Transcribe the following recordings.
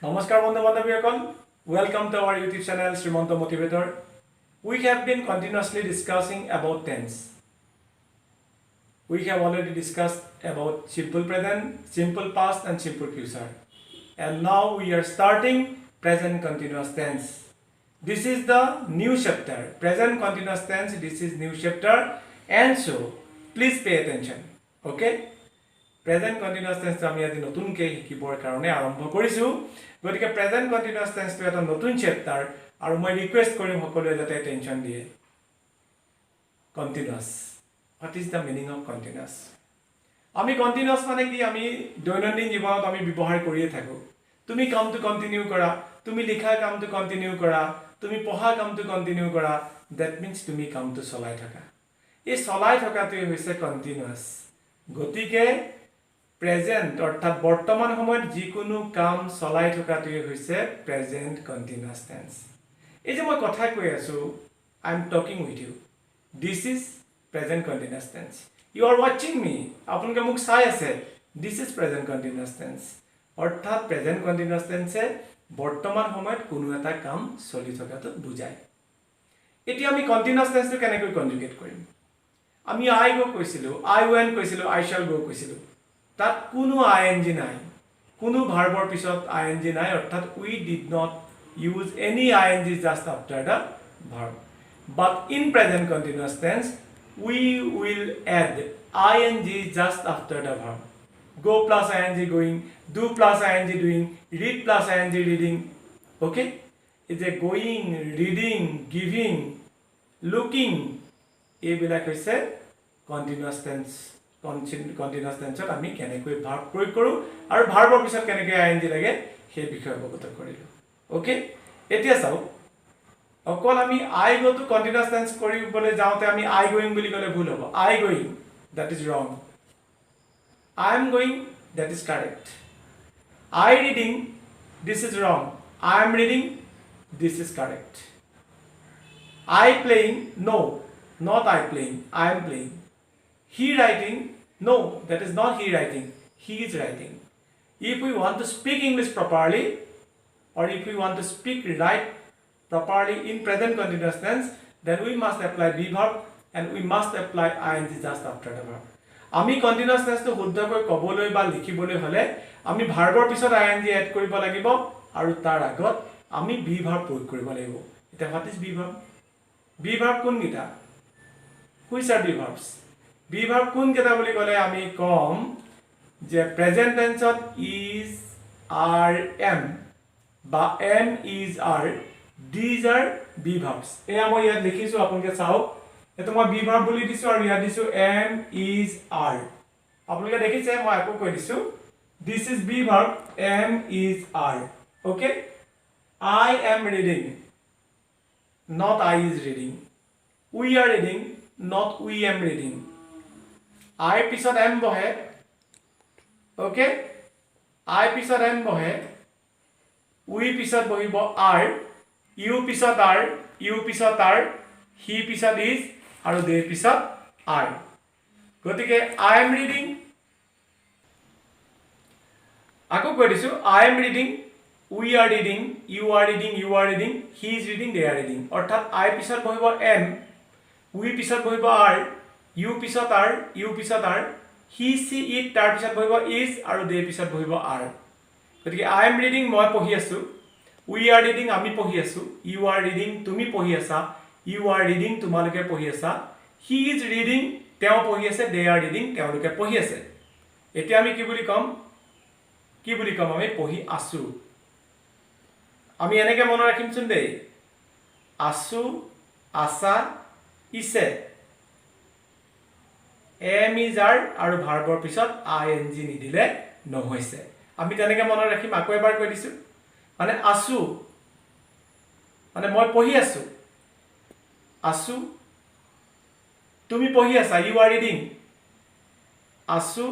Namaskar Bandhu Bandhaviyakal. Welcome to our YouTube channel Srimanto Motivator. We have been continuously discussing about tense. We have already discussed about simple present, simple past and simple future. And now we are starting present continuous tense. This is the new chapter. Present continuous tense, this is new chapter. And so, please pay attention. Okay? Present continuous tense আমি আজি নতুনকৈ শিকিবৰ কাৰণে আৰম্ভ কৰিছোঁ গতিকে present continuous টেন্সটো এটা নতুন চেপ্টাৰ আৰু মই ৰিকুৱেষ্ট কৰিম সকলোৱে যাতে টেনচন দিয়ে continuous what is the meaning of continuous আমি কন্টিনিউয়াস মানে কি আমি দৈনন্দিন জীৱনত আমি ব্যৱহাৰ কৰিয়ে থাকো তুমি কামটো কন্টিনিউ কৰা তুমি লিখা কামটো কন্টিনিউ কৰা তুমি পঢ়া কামটো কন্টিনিউ কৰা দ্যাট মিন্স তুমি কামটো চলাই থাকা এই চলাই থকাটোই হৈছে কন্টিনিউয়াস গতিকে প্ৰেজেন্ট অৰ্থাৎ বৰ্তমান সময়ত যিকোনো কাম চলাই থকাটোই হৈছে প্ৰেজেন্ট কন্টিনিউয়াস টেন্স এই যে মই কথা কৈ আছো I am talking with you this is present continuous tense you are watching me আপোনালোকে মোক চাই আছে this is present continuous tense অৰ্থাৎ প্ৰেজেন্ট কন্টিনিউয়াস টেন্সে বৰ্তমান সময়ত কোনো এটা কাম চলি থকাটো বুজায় এতিয়া আমি কন্টিনিউয়াস টেন্সটো কেনেকৈ কনজুগেট কৰিম আমি আই গো কৈছিলো আই ওয়েন্ট কৈছিলো আই শ্যাল গো কৈছিলো তাত কোনো আইএনজি নাই কোনো ভাৰ্বৰ পিছত আইএনজি নাই অৰ্থাৎ we did not use any ING just after the verb but in present continuous tense we will add ING just after the verb go plus ing going do plus ing doing read plus ing reading okay is a going reading giving looking এইবিলাক হৈছে continuous tense continuous টেন্সত আমি কেনেকৈ verb প্ৰয়োগ কৰো আৰু ভাৰ্বৰ পিছত কেনেকৈ ING লাগে সেই বিষয়ে অৱগত কৰিলো ওকে এতিয়া চাও অকল আমি I go to continuous tense কৰিবলৈ যাওঁতে আমি আই গোইং বুলি ক'লে ভুল হ'ব আই গোইং দ্যাট ইজ ৰং I am going, that is correct. I reading, this is wrong. I am reading, this is correct. I playing, no, not I playing, I am playing. He writing, no, that is not he writing, he is writing. If we want to speak English properly, or if we want to speak right properly in present continuous tense, then we must apply be verb and we must apply ing just after the verb. আমি continuous টেন্সটো শুদ্ধকৈ ক'বলৈ বা লিখিবলৈ হলে আমি ভাৰ্বৰ পিছত ING add কৰিব লাগিব আৰু তাৰ আগত আমি বি ভাৰ্ব প্ৰয়োগ কৰিব লাগিব এটা হোৱাট ইজ বি ভাৰ্ব কোন গিটা which are be verbs be verb কোন গিটা বুলি ক'লে আমি কম যে প্ৰেজেন্ট টেন্সত ইজ আৰ এম বা am is are these are be verbs এয়া মই ইয়াত লিখিছো আপোনালোকে চাওক এটো মই বি ভাৰ্ব বুলি দিছো আৰু ইয়া দিছো এম ইজ আৰ আপোনালোকে দেখিছে মই আকৌ কৈ দিছো this is be verb am is are okay I am reading not I is reading we are reading not we am reading I পিছত এম বহে ওকে I পিছত এম বহে we পিছত বহিব আৰ you পিছত আৰ you পিছত R he পিছত is আৰু they পিছত are গতিকে I am reading আকৌ কৈ দিছো I am reading we are reading you are reading he is reading they are reading অৰ্থাৎ I পিছত বহিব am we পিছত বহিব are you পিছত are you পিছত are he she it তাৰ পিছত বহিব is আৰু they পিছত বহিব are গতিকে I am reading মই পঢ়ি আছো we are reading আমি পঢ়ি আছো you are reading তুমি পঢ়ি আছা you are reading তোমালোকে পঢ়ি আছা he is reading তেওঁ পঢ়ি আছে they are reading তেওঁলোকে পঢ়ি আছে এতিয়া আমি কি বুলি কম আমি পঢ়ি আছো আমি এনেকে মনত ৰাখিম চোন দেই আছো আছা ইছে এম ইজ আৰ আৰু ভাৰ্বৰ পিছত আইএনজি নিদিলে নহৈছে আমি তেনেকে মনত ৰাখিম আকৌ এবাৰ কৈ দিছো মানে আছো মানে মই পঢ়ি আছো আছো তুমি পঢ়ি আছা you are reading আছো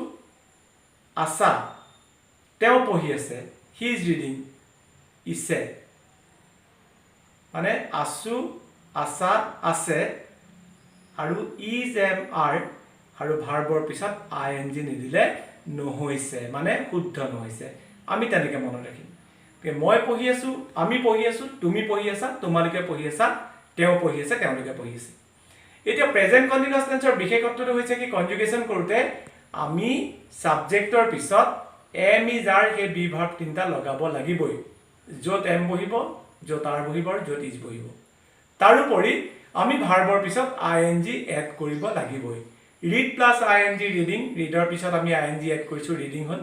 আছা তেওঁ পঢ়ি আছে he is reading ইছে মানে আছো আছা আছে আৰু is am are আৰু ভাৰ্বৰ পিছত ing নিদিলে নহৈছে মানে শুদ্ধ নহৈছে আমি তেনেকে মনত ৰাখিম মই পঢ়ি আছো, আমি পঢ়ি আছো, তুমি পঢ়ি আছা, তোমালোকে পঢ়ি আছা, তেওঁ পঢ়ি আছে, তেওঁলোকে পঢ়ি আছে। এতিয়া প্ৰেজেন্ট কন্টিনিউয়াস টেন্সৰ বিশেষত্বটো হৈছে কি কনজুগেশ্যন কৰোতে আমি সাবজেক্টৰ পিছত এম ইজ আৰ হে বি ভাৰ্ব তিনটা লগাব লাগিবই। য'ত এম বহিব, য'ত আৰ বহিব, য'ত ইজ বহিব। তাৰোপৰি আমি ভাৰ্বৰ পিছত আইএনজি এড কৰিব লাগিবই। ৰিড প্লাছ আইএনজি ৰিডিং, ৰিডৰ পিছত আমি আইএনজি এড কৰিছো, ৰিডিং হ'ল।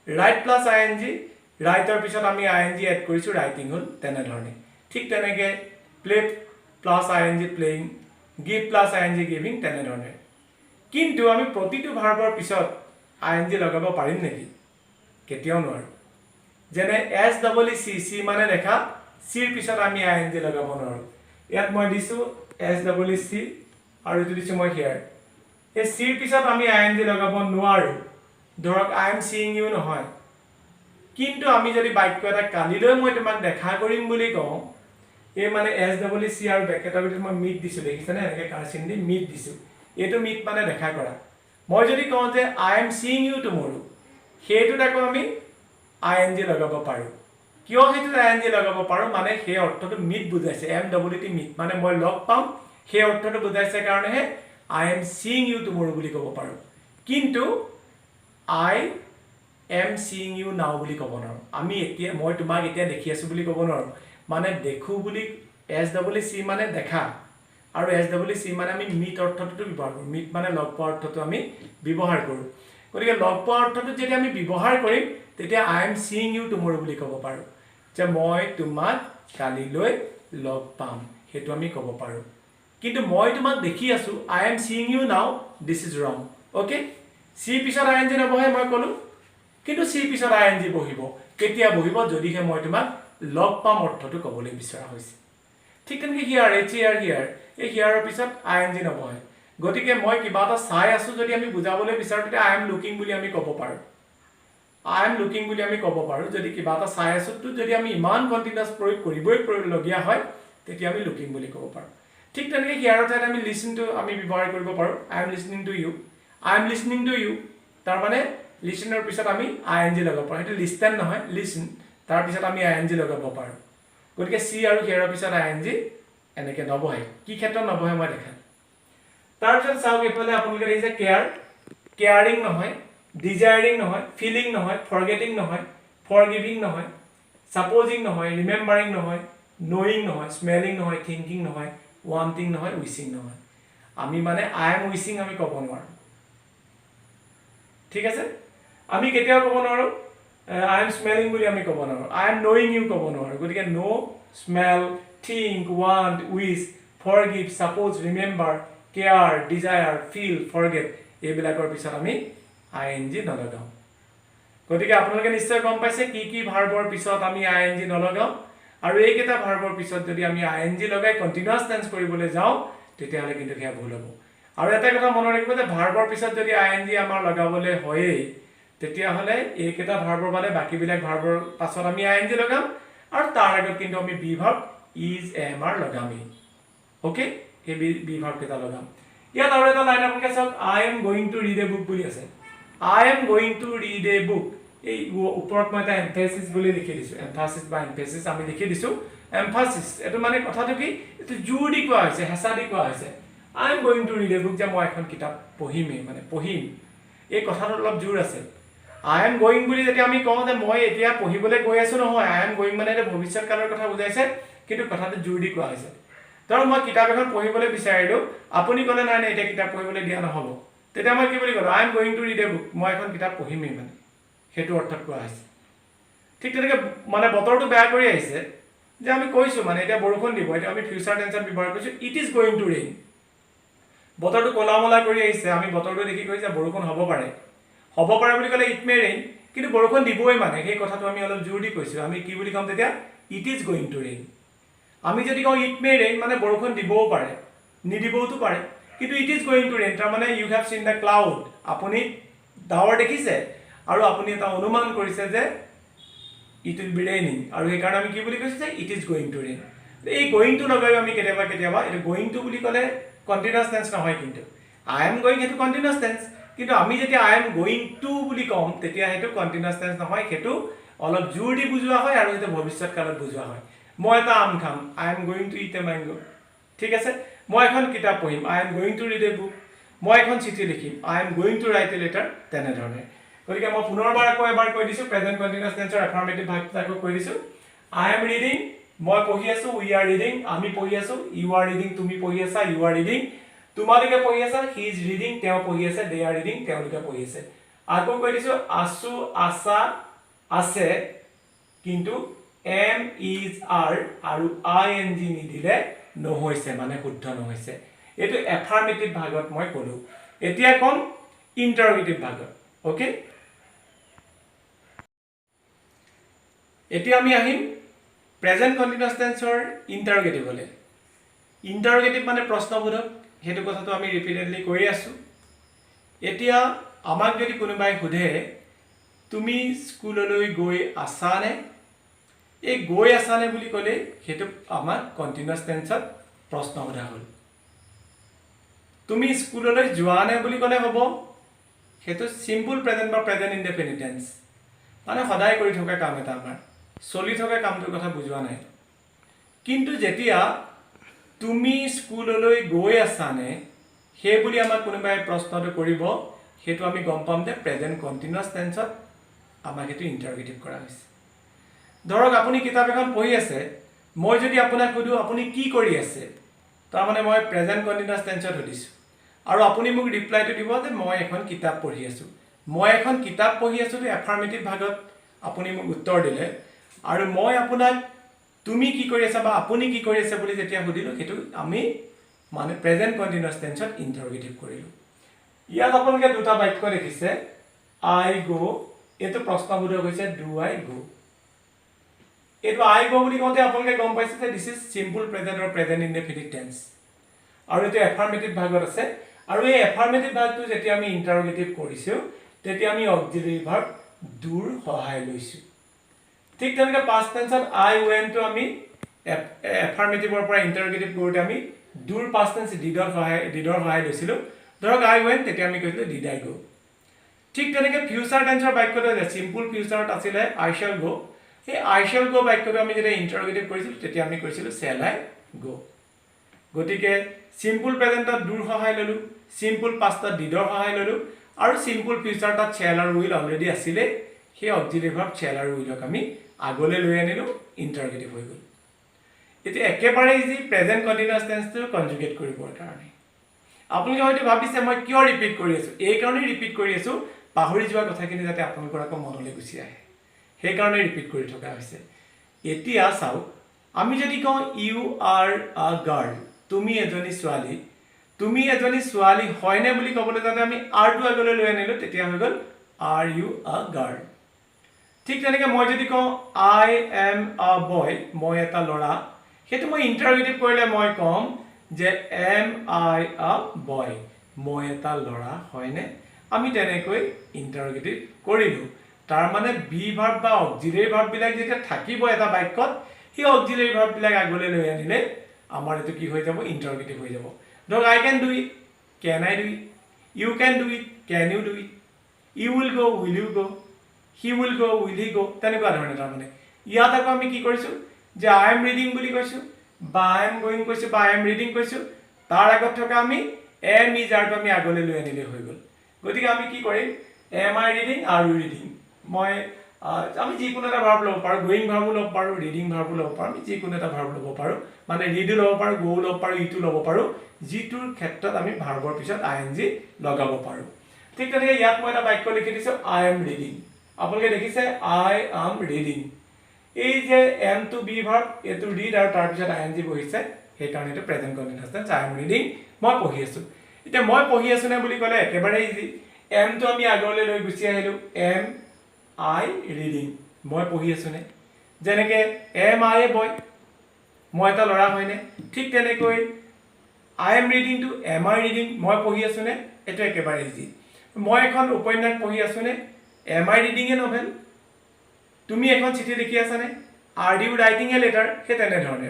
ৰাইট প্লাছ আইএনজি, ৰাইটৰ পিছত আমি আইএনজি এড কৰিছো, ৰাইটিং হ'ল। তেনেধৰণে ঠিক তেনেকৈ play plus ING playing, give plus ING giving, তেনেধৰণে। কিন্তু আমি প্ৰতিটো ভাৰ্বৰ পিছত আইএনজি লগাব পাৰিম নেকি? কেতিয়াও নোৱাৰোঁ। যেনে S double E C, C মানে দেখা, চিৰ পিছত আমি আইএনজি লগাব নোৱাৰোঁ। ইয়াত মই দিছোঁ এছ ডবল ই চি আৰু এইটো দিছোঁ মই হিয়াৰ। এই চিৰ পিছত আমি আইএনজি লগাব নোৱাৰোঁ। ধৰক আই এম চিইং ইউ নহয়, কিন্তু আমি যদি বাক্য এটা কালিলৈ মই তোমাক দেখা কৰিম বুলি কওঁ, এই মানে এছ ডবল ই চি আৰু ব্ৰেকেটৰ ভিতৰত মই মিট দিছোঁ, দেখিছেনে? এনেকৈ কাৰচিন দি মিট দিছোঁ। এইটো মিট মানে দেখা কৰা। মই যদি কওঁ যে I am seeing you tomorrow, সেইটোত আকৌ আমি আইএনজি লগাব পাৰোঁ। কিয় সেইটোত আইএনজি লগাব পাৰোঁ? মানে সেই অৰ্থটো মিট বুজাইছে, M double E T meet, মানে মই লগ পাম, সেই অৰ্থটো বুজাইছে কাৰণেহে I am seeing you tomorrow বুলি ক'ব পাৰোঁ। কিন্তু আই এম চিইং ইউ নাও বুলি ক'ব নোৱাৰোঁ। আমি এতিয়া, মই তোমাক এতিয়া দেখি আছোঁ বুলি ক'ব নোৱাৰোঁ। মানে দেখোঁ বুলি এছ ডবল ই চি মানে দেখা, আৰু এছ ডবল ই চি মানে আমি মিট অৰ্থটোতো ব্যৱহাৰ কৰোঁ। মিট মানে লগ পোৱা অৰ্থটো আমি ব্যৱহাৰ কৰোঁ। গতিকে লগ পোৱা অৰ্থটো যেতিয়া আমি ব্যৱহাৰ কৰিম, তেতিয়া I am seeing you tomorrow বুলি ক'ব পাৰোঁ, যে মই তোমাক কালিলৈ লগ পাম, সেইটো আমি ক'ব পাৰোঁ। কিন্তু মই তোমাক দেখি আছোঁ, আই এম চিইং ইউ নাও, দিছ ইজ ৰং। অ'কে, চি পিছত আই এন জি নবহে, মই ক'লোঁ। কিন্তু চি পিছত আই এন জি বহিব। কেতিয়া বহিব? যদিহে মই তোমাক লগ পাম অৰ্থটো ক'বলৈ বিচৰা হৈছে। ঠিক তেনেকৈ হিয়াৰ, এইচ ই আৰ হিয়াৰ, এই হিয়াৰৰ পিছত আই এন জি নবহে। গতিকে মই কিবা এটা চাই আছোঁ যদি আমি বুজাবলৈ বিচাৰোঁ, তেতিয়া আই এম লুকিং বুলি আমি ক'ব পাৰোঁ। আই এম লুকিং বুলি আমি ক'ব পাৰোঁ। যদি কিবা এটা চাই আছোঁ, যদি আমি ইমান কণ্টিনিউৱাছ প্ৰয়োগ কৰিবলগীয়া হয়, তেতিয়া আমি লুকিং বুলি ক'ব পাৰোঁ। ঠিক তেনেকৈ হিয়াৰৰ ঠাইত আমি লিচন টু আমি ব্যৱহাৰ কৰিব পাৰোঁ। I am listening to you, I am listening to you, তাৰমানে লিচনৰ পিছত আমি আই এন জি লগাব পাৰোঁ। সেইটো লিষ্টেন নহয়, লিচন, তাৰপিছত আমি আই এন জি লগাব পাৰোঁ। গতিকে চি আৰু হিয়াৰৰ পিছত আই এন জি এনেকৈ নবহে। কি ক্ষেত্ৰত নবহে মই দেখাম। তাৰপিছত চাওক, এইফালে আপোনালোকে দেখিছে কেয়াৰ, কেয়াৰিং নহয়, ডিজায়াৰিং নহয়, ফিলিং নহয়, ফৰগেটিং নহয়, ফৰগিভিং নহয়, ছাপ'জিং নহয়, ৰিমেম্বাৰিং নহয়, নয়িং নহয়, স্মেলিং নহয়, থিংকিং নহয়, ৱান্টিং নহয়, উইচিং নহয়। আমি মানে আই এম উইচিং আমি ক'ব নোৱাৰোঁ। ঠিক আছে, আমি কেতিয়াও ক'ব নোৱাৰোঁ আই এম স্মেলিং বুলি আমি ক'ব নোৱাৰোঁ। আই এম নয়িং ইউ ক'ব নোৱাৰোঁ। গতিকে know', smell, think, want, wish, forgive, suppose, remember, care, desire, feel, forget, এইবিলাকৰ পিছত আমি আই এন জি নলগাওঁ। গতিকে আপোনালোকে নিশ্চয় গম পাইছে কি কি ভাৰ্বৰ পিছত আমি আই এন জি নলগাওঁ, আৰু এইকেইটা ভাৰ্বৰ পিছত যদি আমি আই এন জি লগাই কণ্টিনিউৱাছ টেন্স কৰিবলৈ যাওঁ, তেতিয়াহ'লে কিন্তু সেয়া ভুল হ'ব। আৰু এটা কথা মনত ৰাখিব যে ভাৰ্বৰ পিছত যদি আই এন জি আমাৰ লগাবলৈ হয়েই, তেতিয়াহ'লে এইকেইটা ভাৰ্বৰ বাদে বাকীবিলাক ভাৰ্বৰ পাছত আমি আই এন জি লগাম, আৰু তাৰ আগত কিন্তু আমি be verb is, am, are লগামেই। অ'কে, এই বি ভাৰ্বকেইটা লগাম। ইয়াত আৰু এটা লাইন আপোনালোকে চাওক, I am going to read a book বুলি আছে। I am going to read a book, এই ওপৰত মই এটা এমফেচিছ বুলি লিখি দিছোঁ। এমফাচিছ বা এমফেচিছ আমি লিখি দিছোঁ। এমফাচিছ, এইটো মানে কথাটো কি, এইটো জোৰ দি কোৱা হৈছে, হেঁচা দি কোৱা হৈছে। I am going to read a book, যে মই এখন কিতাপ পঢ়িমেই, মানে পঢ়িম, এই কথাটোত অলপ জোৰ আছে। আই এম গোয়িং বুলি যেতিয়া আমি কওঁ যে মই এতিয়া পঢ়িবলৈ গৈ আছোঁ, নহয়, আই এম গোয়িং মানে এতিয়া ভৱিষ্যৎ কালৰ কথা বুজাইছে, কিন্তু কথাটো জোৰ দি কোৱা হৈছে। ধৰক মই কিতাপ এখন পঢ়িবলৈ বিচাৰিলোঁ, আপুনি ক'লে নাই নাই এতিয়া কিতাপ পঢ়িবলৈ দিয়া নহ'ব, তেতিয়া মই কি বুলি ক'লোঁ? I am going to read a book, মই এখন কিতাপ পঢ়িমেই, মানে সেইটো অৰ্থত কোৱা হৈছে। ঠিক তেনেকৈ মানে বতৰটো বেয়া কৰি আহিছে, যে আমি কৈছোঁ মানে এতিয়া বৰষুণ দিব, এতিয়া আমি ফিউচাৰ টেন্সত ব্যৱহাৰ কৰিছোঁ, it is going to rain. বতৰটো ক'লা মলা কৰি আহিছে, আমি বতৰটো দেখি কৈছোঁ যে বৰষুণ হ'ব পাৰে। হ'ব পাৰে বুলি ক'লে ইট মে ৰেইন, কিন্তু বৰষুণ দিবই, মানে সেই কথাটো আমি অলপ জোৰ দি কৈছোঁ। আমি কি বুলি ক'ম তেতিয়া? It is going to rain. আমি যদি কওঁ ইট মে ৰেইন, মানে বৰষুণ দিবও পাৰে, নিদিবওতো পাৰে, কিন্তু it is going to rain তাৰমানে you have seen the cloud, আপুনি ডাৱৰ দেখিছে আৰু আপুনি এটা অনুমান কৰিছে যে ইট উইল বি ৰেইনিং, আৰু সেইকাৰণে আমি কি বুলি কৈছোঁ যে it is going to rain. এই গোয়িংটো লগাই আমি কেতিয়াবা কেতিয়াবা, এইটো গোয়িংটো বুলি ক'লে কণ্টিনিউৱাছ টেন্স নহয়, কিন্তু আই এম গোয়িং সেইটো কণ্টিনিউৱাছ টেন্স। কিন্তু আমি যেতিয়া আই এম গোয়িং টু বুলি ক'ম, তেতিয়া সেইটো কণ্টিনিউৱাছ টেন্স নহয়, সেইটো অলপ জোৰ দি বুজোৱা হয় আৰু এটা ভৱিষ্যত কালত বুজোৱা হয় মই এটা আম খাম I am going to eat a mango ঠিক আছে মই এখন কিতাপ পঢ়িম I am going to read a book মই এখন চিঠি লিখিম I am going to write a letter তেনে ধৰণে গতিকে মই পুনৰবাৰ আকৌ এবাৰ কৈ দিছো প্ৰেজেন্ট কন্টিনিউয়াস টেন্সৰ এফাৰ্মেটিভ ভাগটো আকৌ কৈ দিছো আই এম ৰিডিং মই পঢ়ি আছো উই আৰ ৰিডিং আমি পঢ়ি আছো ইউ আৰ ৰিডিং তুমি পঢ়ি আছা ইউ আৰ ৰিডিং তোমালোকে পঢ়ি আছা হি ইজ ৰিডিং তেওঁ পঢ়ি আছে দে আৰ ৰিডিং তেওঁলোকে পঢ়ি আছে আকৌ কৈ দিছো আছো আছা আছে কিন্তু এম ইজ আৰ আৰু আই এন জি নিদিলে নহৈছে মানে শুদ্ধ নহৈছে এটো এফাৰ্মেটিভ ভাগত মই কলো এতিয়া কোন ইন্টাৰোগেটিভ ভাগত ওকে এতিয়া আমি আহিম প্ৰেজেন্ট কন্টিনিউয়াস টেন্সৰ ইন্টাৰোগেটিভলে ইন্টাৰোগেটিভ মানে প্ৰশ্নবোধক হেতু কথাটো আমি ৰিপিটেডলি কৰি আছো এতিয়া আমাক যদি কোনোবাই সোধে তুমি স্কুললৈ গৈ আছানে এই গৈ আছানে বুলি ক'লে হেতু আমাক কন্টিনিউয়াস টেন্সত প্ৰশ্ন সোধা হ'ল তুমি স্কুললৈ যোৱা নে বুলি ক'লে হ'ব হেতু সিম্পল প্ৰেজেন্ট বা প্ৰেজেন্ট ইনডেফিনিট টেন্স মানে সদায় কৰি থকা কাম এটা আমাৰ চলি থকা কামটোৰ কথা বুজোৱা নাই কিন্তু যেতিয়া তুমি স্কুললৈ গৈ আছানে হে বুলি আমাক কোনোবাই প্ৰশ্নটো কৰিব হেতু আমি গম পাম যে প্ৰেজেন্ট কন্টিনিউয়াস টেন্সত আমাক এটো ইন্টাৰোগেটিভ কৰা হৈছে ধৰক আপুনি কিতাপ এখন পঢ়ি আছে মই যদি আপোনাক সুধো আপুনি কি কৰি আছে তাৰ মানে মই প্ৰেজেন্ট কন্টিনিউয়াস টেন্সত সুধিছো আৰু আপুনি মোক ৰিপ্লাইটো দিব যে মই এখন কিতাপ পঢ়ি আছো মই এখন কিতাপ পঢ়ি আছো তো এফাৰ্মেটিভ ভাগত আপুনি মোক উত্তৰ দিলে আৰু মই আপোনাক তুমি কি কৰি আছা বা আপুনি কি কৰি আছে বুলি যেতিয়া সুধিলো হেতু আমি মানে প্ৰেজেন্ট কন্টিনিউয়াস টেন্সত ইন্টাৰোগেটিভ কৰিলো ইয়াত আপোনালোকে দুটা বাক্য দেখিছে আই গো এটো প্ৰশ্নবোধক হৈছে ডু আই গো এটো আই গো বুলি কওঁতে আপোনালোকে গম পাইছে যে this is simple present or present indefinite tense আৰু এটো এফাৰ্মেটিভ ভাগত আছে আৰু এই এফাৰ্মেটিভ ভাগটো যেতিয়া আমি ইন্টাৰোগেটিভ কৰিছো তেতিয়া আমি অক্সিলাৰি ভাৰ্ব ডুৰ সহায় লৈছো ঠিক তেনেকৈ পাস্ট টেন্সত আই ওয়েন্ট টু আমি এফাৰ্মেটিভৰ পৰা ইন্টাৰোগেটিভ কৰোতে আমি ডুৰ পাস্ট টেন্স ডিডৰ সহায় লৈছিলো ধৰক আই ওয়েন্ট তেতিয়া আমি কৈছিলো ডিড আই গো ঠিক তেনেকৈ ফিউচাৰ টেন্সৰ বাক্যটো যে সিম্পল ফিউচাৰত আছিল আই শ্যাল গো এই আই শ্যাল গো বাক্যটো আমি যেতিয়া ইন্টাৰোগেটিভ কৰিছিলো তেতিয়া আমি কৈছিলো শ্যাল আই গো গতিকে সিম্পল প্ৰেজেন্টত ডুৰ সহায় ললো সিম্পল পাষ্টত ডিডৰ সহায় ললো আৰু সিম্পল ফিউচাৰত শ্যাল আৰু উইল অলৰেডি আছিল সেই অক্সিলাৰি ভাৰ্ব শ্যাল আৰু উইলক আমি আগলৈ লৈ আনিলো ইন্টাৰোগেটিভ হৈ গল এতে একেবাৰে ইজি প্ৰেজেন্ট কন্টিনিউয়াস টেন্সটো কনজুগেট কৰিবৰ কাৰণে আপোনালোকে হয়তো ভাবিছে মই কিয় ৰিপিট কৰি আছো এই কাৰণে ৰিপিট কৰি আছো পাহৰি যোৱা কথাখিনি যাতে আপোনালোকৰ আকৌ মনলৈ গুচি আহে সেই কাৰণে ৰিপিট কৰি থকা হৈছে এতিয়া চাও আমি যদি কওঁ ইউ আৰ আ গাৰ্ল তুমি এজনী ছোৱালী হয়নে বুলি ক'বলৈ যাতে আমি আৰ টো আগলৈ লৈ আনিলো তেতিয়া হৈ গল আৰ ইউ আ গাৰ্ল ঠিক তেনেকৈ মই যদি কওঁ আই এম আ বয় মই এটা ল'ৰা হেতু মই ইন্টাৰোগেটিভ কৰিলে মই কম যে এম আই আ বয় মই এটা ল'ৰা হয়নে আমি তেনেকৈ ইন্টাৰোগেটিভ কৰিলো তাৰ মানে বি ভাৰ্ব বা অক্সিলাৰি ভাৰ্ব বিলাক যেতিয়া থাকিব এটা বাক্যত সেই অক্সিলাৰি ভাৰ্ব বিলাক আগলৈ লৈ আনিলে আমাৰ এটো কি হৈ যাব ইন্টাৰোগেটিভ হৈ যাব ধৰক I can do it can I do it you can do it can you do it you will go will you go he will go will he go তেনেকুৱা ধৰণে তাৰ মানে ইয়াত আকৌ আমি কি কৰিছো যে আই এম ৰিডিং বুলি কৈছো বা আই এম গোইং কৈছো বা আই এম ৰিডিং কৈছো তাৰ আগত থকা আমি এম ইজ আৰটো আমি আগলৈ লৈ আনিলে হৈ গল গতিকে আমি কি কৰিম M I reading are you reading মই আমি যিকোনো এটা ভাৰ্ব ল'ব পাৰো গোইং ভাৰ্বো ল'ব পাৰো ৰিডিং ভাৰ্বো ল'ব পাৰো আমি যিকোনো এটা ভাৰ্ব ল'ব পাৰো মানে ৰিড ল'ব পাৰো গো ল'ব পাৰো ইটো ল'ব পাৰো যিটোৰ ক্ষেত্ৰত আমি ভাৰ্বৰ পিছত আইএনজি লগাব পাৰো ঠিক তেনেকৈ ইয়াত মই এটা বাক্য লিখি দিছো আই এম ৰিডিং আপোনালোকে দেখিছে আই এম ৰিডিং এই যে এম টু বি ভাৰ্ব এটো ৰিড আৰু তাৰ পিছত আইএনজি বহিছে সেই কাৰণে এটো present continuous tense I am reading মই পঢ়ি আছো এতিয়া মই পঢ়ি আছো নে বুলি ক'লে একেবাৰে ইজি এম টো আমি আগলৈ লৈ গুচি আহিলো এম আই ৰিডিং মই পঢ়ি আছো নে যেনেকৈ এম আই এ বয় মই এটা ল'ৰা হয়নে ঠিক তেনেকৈ I am reading to am I reading মই পঢ়ি আছো নে এটো একেবাৰে ইজি মই এখন উপন্যাস পঢ়ি আছো নে am I reading a novel তুমি এখন চিঠি লিখি আছা নে are you writing a letter হে তেনে ধৰণে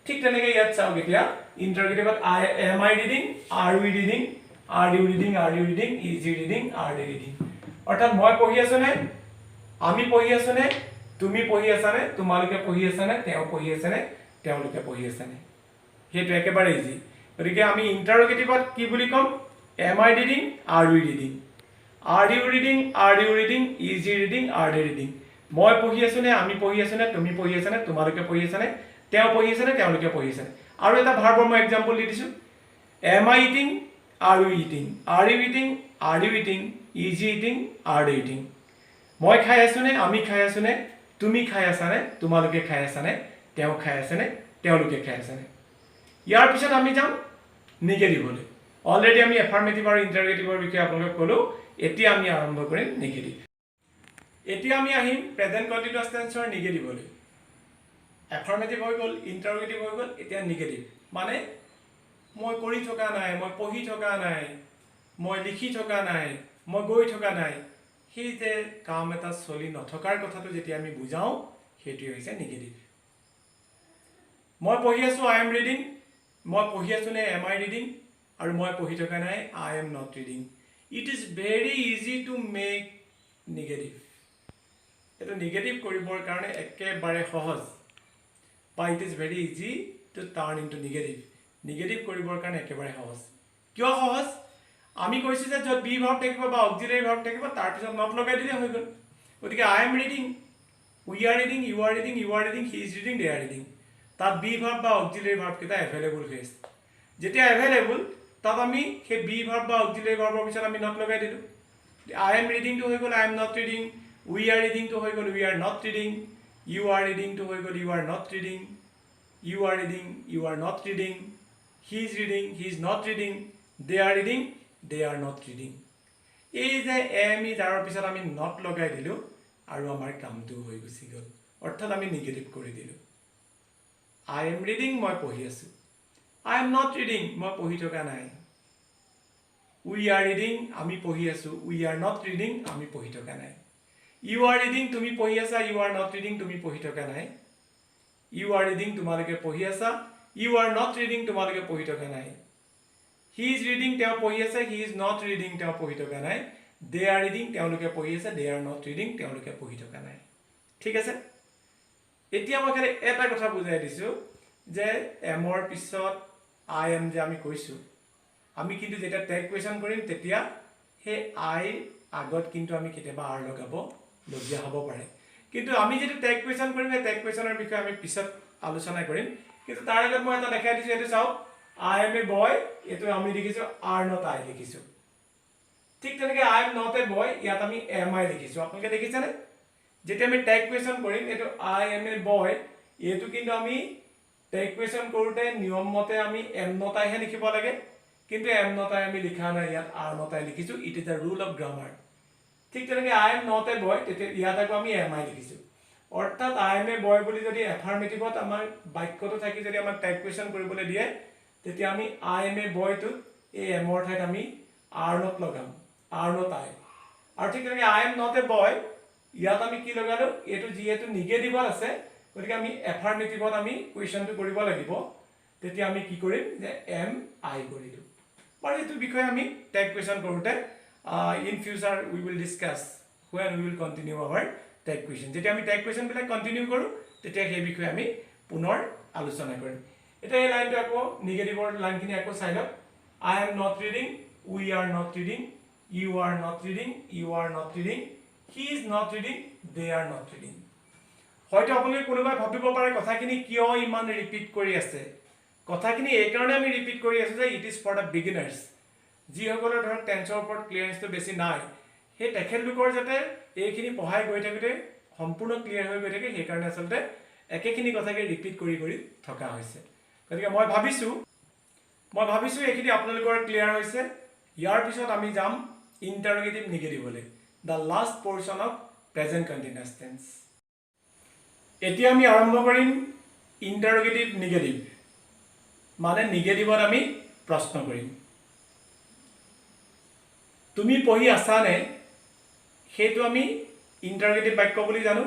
ঠিক তেনেকৈ ইয়াত চাওক এতিয়া ইন্টাৰোগেটিভত I am I reading are you reading are you reading are you reading is you reading are you reading অৰ্থাৎ মই পঢ়ি আছো নে আমি পঢ়ি আছো নে তুমি পঢ়ি আছানে, তোমালোকে পঢ়ি আছানে, তেওঁ পঢ়ি আছেনে, তেওঁলোকে পঢ়ি আছেনে। সেইটো একেবাৰে ইজি। গতিকে আমি ইণ্টাৰগেটিভত কি বুলি ক'ম? Am I reading, are you reading, are you reading, are you reading, is you reading, are they reading. মই পঢ়ি আছোনে, আমি পঢ়ি আছোনে, তুমি পঢ়ি আছানে, তোমালোকে পঢ়ি আছানে, তেওঁ পঢ়ি আছেনে, তেওঁলোকে পঢ়ি আছেনে। আৰু এটা ভাৰ্বৰ মই এক্সাম্পল দি দিছোঁ। Am I eating, are you eating, are you eating, are you eating, is you eating, are they eating. মই খাই আছোনে, আমি খাই আছোনে, তুমি খাই আছানে, তোমালোকে খাই আছানে, তেওঁ খাই আছেনে, তেওঁলোকে খাই আছেনে। ইয়াৰ পিছত আমি যাম নিগেটিভলৈ। অলৰেডি আমি এফাৰ্মেটিভ আৰু ইণ্টাৰগেটিভৰ বিষয়ে আপোনালোকক ক'লোঁ। এতিয়া আমি আৰম্ভ কৰিম নিগেটিভ। এতিয়া আমি আহিম প্ৰেজেণ্ট কণ্টিনিউৱাছ টেন্সৰ নিগেটিভলৈ। এফাৰ্মেটিভ হৈ গ'ল, ইণ্টাৰগেটিভ হৈ গ'ল, এতিয়া নিগেটিভ। মানে মই কৰি থকা নাই, মই পঢ়ি থকা নাই, মই লিখি থকা নাই, মই গৈ থকা নাই, সেই যে কাম এটা চলি নথকাৰ কথাটো যেতিয়া আমি বুজাওঁ, সেইটোৱে হৈছে নিগেটিভ। মই পঢ়ি আছোঁ, আই এম ৰিডিং, মই পঢ়ি আছোঁ নে এম আই ৰিডিং, আৰু মই পঢ়ি থকা নাই, I am not reading. It is very easy to make negative. এইটো নিগেটিভ কৰিবৰ কাৰণে একেবাৰে সহজ, বা it is very easy to turn in to negative. Negative কৰিবৰ কাৰণে একেবাৰে সহজ। কিয় সহজ? আমি কৈছোঁ যে য'ত বি ভাৰ্ব থাকিব বা অক্সিলাৰী ভাৰ্ব থাকিব, তাৰপিছত নট লগাই দিলে হৈ গ'ল। গতিকে I am reading, we are reading, you are reading, you are reading, he is reading, they are reading. তাত বি ভাৰ্ব বা অক্সিলাৰী ভাৰ্বকেইটা এভেইলেবল হৈ আছে। যেতিয়া এভেইলেবল, তাত আমি সেই বি ভাৰ্ব বা অক্সিলাৰী ভাৰ্বৰ পিছত আমি নট লগাই দিলোঁ। আই এম ৰিডিংটো হৈ গ'ল I am not reading, we are ৰিডিংটো হৈ গ'ল we are not reading, you are ৰিডিংটো হৈ গ'ল you are not reading, you are reading, you are not reading, he is reading, he is not reading, they are reading, they are not reading. এই যে M E তাৰ পিছত আমি not লগাই দিলোঁ আৰু আমাৰ কামটো হৈ গুচি গ'ল, অৰ্থাৎ আমি নিগেটিভ কৰি দিলোঁ। আই এম ৰিডিং, মই পঢ়ি আছোঁ। আই এম নট ৰিডিং, মই পঢ়ি থকা নাই। উই আৰ ৰিডিং, আমি পঢ়ি আছোঁ। উই আৰ নট ৰিডিং, আমি পঢ়ি থকা নাই। ইউ আৰ ৰিডিং, তুমি পঢ়ি আছা। ইউ আৰ নট ৰিডিং, তুমি পঢ়ি থকা নাই। ইউ আৰ ৰিডিং, তোমালোকে পঢ়ি আছা। ইউ আৰ নট ৰিডিং, তোমালোকে পঢ়ি থকা নাই। হি ইজ ৰিডিং, তেওঁ পঢ়ি আছে। হি ইজ নট ৰিডিং, তেওঁ পঢ়ি থকা নাই। দে আৰ ৰিডিং, তেওঁলোকে পঢ়ি আছে। দে আৰ নট ৰিডিং, তেওঁলোকে পঢ়ি থকা নাই। ঠিক আছে? এতিয়া মই খালি এটা কথা বুজাই দিছোঁ যে এমৰ পিছত আই এম যে আমি কৈছোঁ, আমি কিন্তু যেতিয়া টেগ কুৱেশ্যন কৰিম তেতিয়া সেই আইৰ আগত কিন্তু আমি কেতিয়াবা আৰ লগাবলগীয়া হ'ব পাৰে। কিন্তু আমি যিটো টেগ কুৱেশ্যন কৰিম, সেই টেগ কুৱেশ্যনৰ বিষয়ে আমি পিছত আলোচনা কৰিম। কিন্তু তাৰ আগত মই এটা দেখাই দিছোঁ, এইটো চাওক। আই এম এ বয়, এইটো আমি লিখিছোঁ আৰ নট আই লিখিছোঁ। ঠিক তেনেকৈ আই এম নট এ বয়, ইয়াত আমি এম আই লিখিছোঁ। আপোনালোকে দেখিছেনে? যেতিয়া আমি টেগ কুৱেশ্যন কৰিম, এইটো আই এম এ বয়, এইটো কিন্তু আমি টেগ কুৱেশ্যন কৰোঁতে নিয়ম মতে আমি এম নট আইহে লিখিব লাগে। কিন্তু এম নট আই আমি লিখা নাই, ইয়াত আৰ নট আই লিখিছোঁ। It is the rule of grammar. ঠিক তেনেকৈ আই এম নট এ বয়, তেতিয়া ইয়াত আকৌ আমি এম আই লিখিছোঁ। অৰ্থাৎ আই এম এ বয় বুলি যদি এফাৰ্মেটিভত আমাৰ বাক্যটো থাকি যদি আমাক টেগ কুৱেশ্যন কৰিবলৈ দিয়ে, তেতিয়া আমি আই এম এ বয়টোত এই এমৰ ঠাইত আমি আৰ নট লগাম, আৰ নট আই। আৰু ঠিক তেনেকৈ আই এম নট এ বয়, ইয়াত আমি কি লগালোঁ? এইটো যিহেতু নিগেটিভত আছে, গতিকে আমি এফাৰ্মেটিভত আমি কুৱেশ্যনটো কৰিব লাগিব। তেতিয়া আমি কি কৰিম? যে এম আই কৰিলোঁ। বাৰু এইটো বিষয়ে আমি টেগ কুৱেশ্যন কৰোঁতে in future we will discuss when we will continue our tag question. যেতিয়া আমি টেগ কুৱেশ্যনবিলাক কণ্টিনিউ কৰোঁ, তেতিয়া সেই বিষয়ে আমি পুনৰ আলোচনা কৰিম। এতিয়া এই লাইনটো আকৌ নিগেটিভৰ লাইনখিনি আকৌ চাই লওক। I am not reading, we are not reading, you are not reading, you are not reading, he is not reading, they are not reading. হয়তো আপোনালোকে কোনোবাই ভাবিব পাৰে কথাখিনি কিয় ইমান ৰিপিট কৰি আছে। কথাখিনি এইকাৰণে আমি ৰিপিট কৰি আছোঁ যে it is for the beginners. যিসকলৰ ধৰক টেন্সৰ ওপৰত ক্লিয়াৰেঞ্চটো বেছি নাই, সেই তেখেতলোকৰ যাতে এইখিনি পঢ়াই গৈ থাকোঁতে সম্পূৰ্ণ ক্লিয়াৰ হৈ গৈ থাকে, সেইকাৰণে আচলতে একেখিনি কথাকে ৰিপিট কৰি কৰি থকা হৈছে। গতিকে মই ভাবিছোঁ এইখিনি আপোনালোকৰ ক্লিয়াৰ হৈছে। ইয়াৰ পিছত আমি যাম ইণ্টাৰগেটিভ নিগেটিভলৈ, the last person of present continuous tense. এতিয়া আমি আৰম্ভ কৰিম ইণ্টাৰগেটিভ নিগেটিভ, মানে নিগেটিভত আমি প্ৰশ্ন কৰিম। তুমি পঢ়ি আছানে, সেইটো আমি ইণ্টাৰগেটিভ বাক্য বুলি জানো।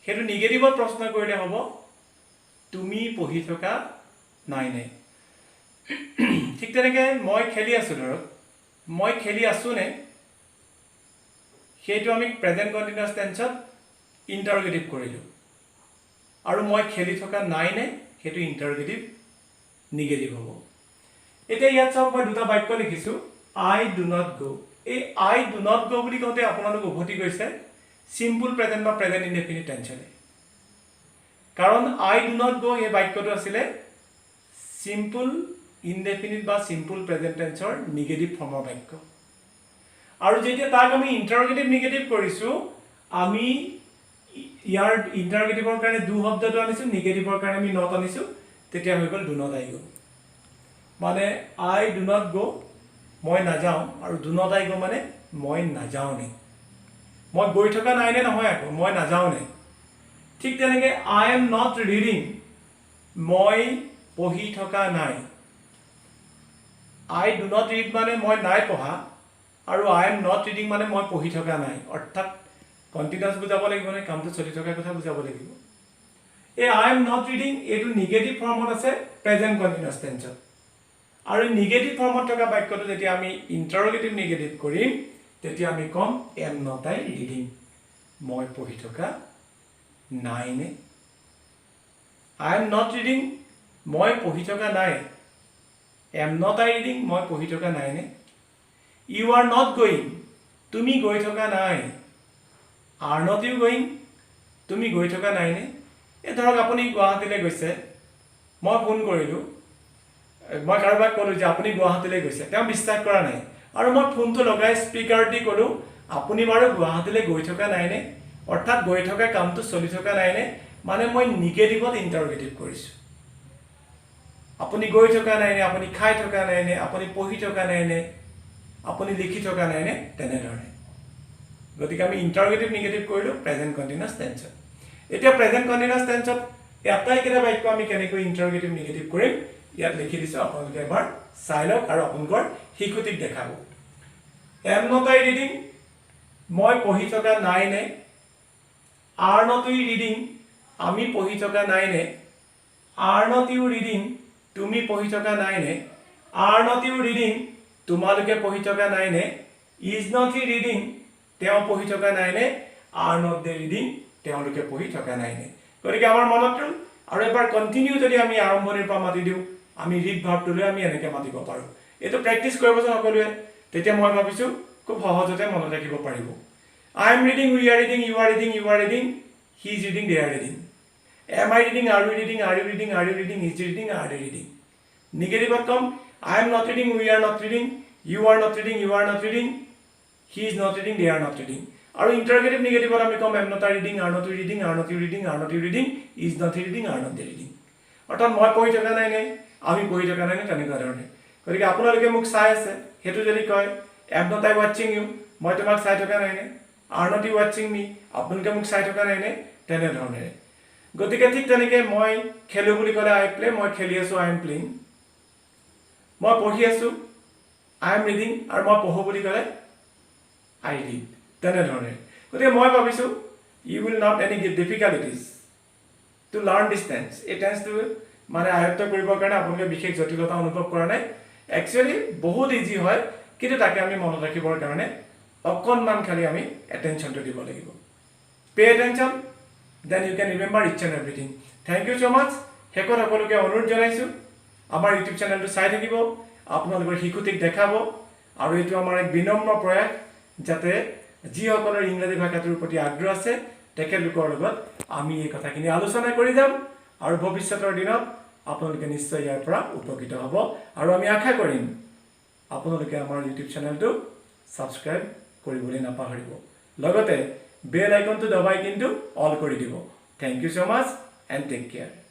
সেইটো নিগেটিভত প্ৰশ্ন কৰিলে হ'ব তুমি পঢ়ি থকা নাইনে। ঠিক তেনেকৈ মই খেলি আছোঁ, ধৰক মই খেলি আছোঁনে, সেইটো আমি প্ৰেজেণ্ট কণ্টিনিউৱাছ টেন্সত ইণ্টাৰগেটিভ কৰিলোঁ আৰু মই খেলি থকা নাই নে সেইটো ইণ্টাৰগেটিভ নিগেটিভ হ'ব এতিয়া ইয়াত চাওক মই দুটা বাক্য লিখিছোঁ I do not go এই I do not go বুলি কওঁতে আপোনালোক উভতি গৈছে সিম্পল প্ৰেজেন্ট বা প্ৰেজেন্ট ইনডেফিনিট টেন্সলে কাৰণ I do not go এই বাক্যটো আছিলে সিম্পল ইনডেফিনিট বা সিম্পল প্ৰেজেন্ট টেন্সৰ নিগেটিভ ফৰ্মৰ বাক্য আৰু যেতিয়া তাক আমি ইণ্টাৰগেটিভ নিগেটিভ কৰিছো আমি ইয়াৰ ইণ্টাৰগেটিভৰ কাৰণে do শব্দটো আনিছো নিগেটিভৰ কাৰণে আমি not আনিছো তেতিয়া হৈ গ'ল do not I go মানে I do not go মই নাযাওঁ আৰু do not I go মানে মই নাযাওঁ নে মই গৈ থকা নাই নে নহয় আকৌ মই নাযাওঁ নে ঠিক তেনেকৈ I am not reading মই পঢ়ি থকা নাই I do not read মানে মই নাই পঢ়া আৰু I am not reading মানে মই পঢ়ি থকা নাই অৰ্থাৎ কন্টিনিউয়াস বুজাব লাগিব নে কামটো চলি থকা কথা বুজাব লাগিব এই I am not reading এটো নিগেটিভ ফৰ্মত আছে প্ৰেজেন্ট কন্টিনিউয়াস টেন্সত আৰু নিগেটিভ ফৰ্মত থকা বাক্যটো যেতিয়া আমি ইন্টাৰগেটিভ নিগেটিভ কৰিম তেতিয়া আমি কম am not I reading মই পঢ়ি থকা নাই নে I am not reading মই পঢ়ি থকা নাই am not I reading মই পঢ়ি থকা নাই নে you are not going তুমি গৈ থকা নাই are not you going তুমি গৈ থকা নাই নে এই ধৰক আপুনি গুৱাহাটীলৈ গৈছে মই ফোন কৰিলো মই কাৰোবাক ক'লো যে আপুনি গুৱাহাটীলৈ গৈছে তেওঁ বিশ্বাস কৰা নাই আৰু মই ফোনটো লগাই স্পিকাৰ দি ক'লো আপুনি বাৰু গুৱাহাটীলৈ গৈ থকা নাই নে অৰ্থাৎ গৈ থকা কামটো চলি থকা নাই নে মানে মই নিগেটিভত ইন্টাৰগেটিভ কৰিছো আপুনি গৈ থকা নাই নে আপুনি খাই থকা নাই নে আপুনি পঢ়ি থকা নাই নে আপুনি লিখি থকা নাই নে তেনে ধৰণে গতিকে আমি ইন্টাৰগেটিভ নিগেটিভ কৰিলো প্ৰেজেন্ট কন্টিনিউয়াস টেন্সত এতিয়া প্ৰেজেন্ট কন্টিনিউয়াস টেন্সত এটাই কেইটা বাক্য আমি কেনেকৈ ইন্টাৰগেটিভ নিগেটিভ কৰিম ইয়াত লিখি দিছো আপোনালোকে এবাৰ চাই লওক আৰু আপোনালোকৰ হিকুটিক দেখাব am not I reading মই পঢ়ি থকা নাই নে are not you reading আমি পঢ়ি থকা নাই নে are not you reading তুমি পঢ়ি থকা নাই নে are not you reading তোমালোকে পঢ়ি থকা নাই নে is not he reading তেওঁ পঢ়ি থকা নাই নে are not they reading তেওঁলোকে পঢ়ি থকা নাই নে গতিকে আমাৰ মনত ৰল আৰু এবাৰ কন্টিনিউ যদি আমি আৰম্ভণিৰ পৰা মাতি দিও আমি ৰিড ভাৰ্বটোলৈ আমি এনেকৈ মাতিব পাৰো এটো প্ৰেক্টিস কৰিবচোন সকলোৱে তেতিয়া মই ভাবিছো খুব সহজতে মনত ৰাখিব পাৰিব I am reading we are reading you are reading you are reading he is reading they are reading am I reading are we reading are you reading are you reading is reading are they reading negative outcome I am not reading we are not reading you are not reading you are not reading he is not reading they are not reading আৰু ইন্টাৰগেটিভ নিগেটিভত আমি কম am not I reading are not you reading are not you reading are not you reading is not he reading are not they reading অৰ্থাৎ মই পঢ়ি থকা নাই নে আমি পঢ়ি থকা নাই নে তেনেকুৱা ধৰণে গতিকে আপোনালোকে মোক চাই আছে হেতু যদি কয় am not I watching you মই তোমাক চাই থকা নাই নে are not you watching me আপোনালোকে মোক চাই থকা নাই নে তেনে ধৰণে গতিকে ঠিক তেনেকৈ মই খেলো বুলি ক'লে I play মই খেলি আছো I am playing মই পঢ়ি আছো I am reading আৰু মই পঢ়ো বুলি ক'লে I read তেনে ধৰণে গতিকে মই ভাবিছো you will not any difficulties to learn this tense এই টেন্সটো মানে আয়ত্ত কৰিবৰ কাৰণে আপোনালোকে বিশেষ জটিলতা অনুভৱ কৰা নাই একচুয়ালি বহুত ইজি হয় কিন্তু তাকে আমি মনত ৰাখিবৰ কাৰণে অকণমান খালি আমি এটেনশনটো দিব লাগিব pay attention then you can remember each and everything thank you so much হেকত সকলোকে অনুৰোধ জনাইছো আমাৰ ইউটিউব চেনেলটো চাই থাকিব আপোনালোকৰ হিকুটিক দেখাব আৰু এটো আমাৰ এক বিনম্ৰ প্ৰয়াস যাতে যিসকলৰ ইংৰাজী ভাষাটোৰ প্ৰতি আগ্ৰহ আছে তেখেতলোকৰ লগত আমি এই কথাখিনি আলোচনা কৰি যাম আৰু ভৱিষ্যতৰ দিনত আপোনালোকে নিশ্চয় ইয়াৰ পৰা উপকৃত হ'ব আৰু আমি আশা কৰিম আপোনালোকে আমাৰ ইউটিউব চেনেলটো সাবস্ক্ৰাইব কৰিবলৈ নাপাহৰিব লগতে বেল আইকনটো দবাই কিন্তু অল কৰি দিব thank you so much and take care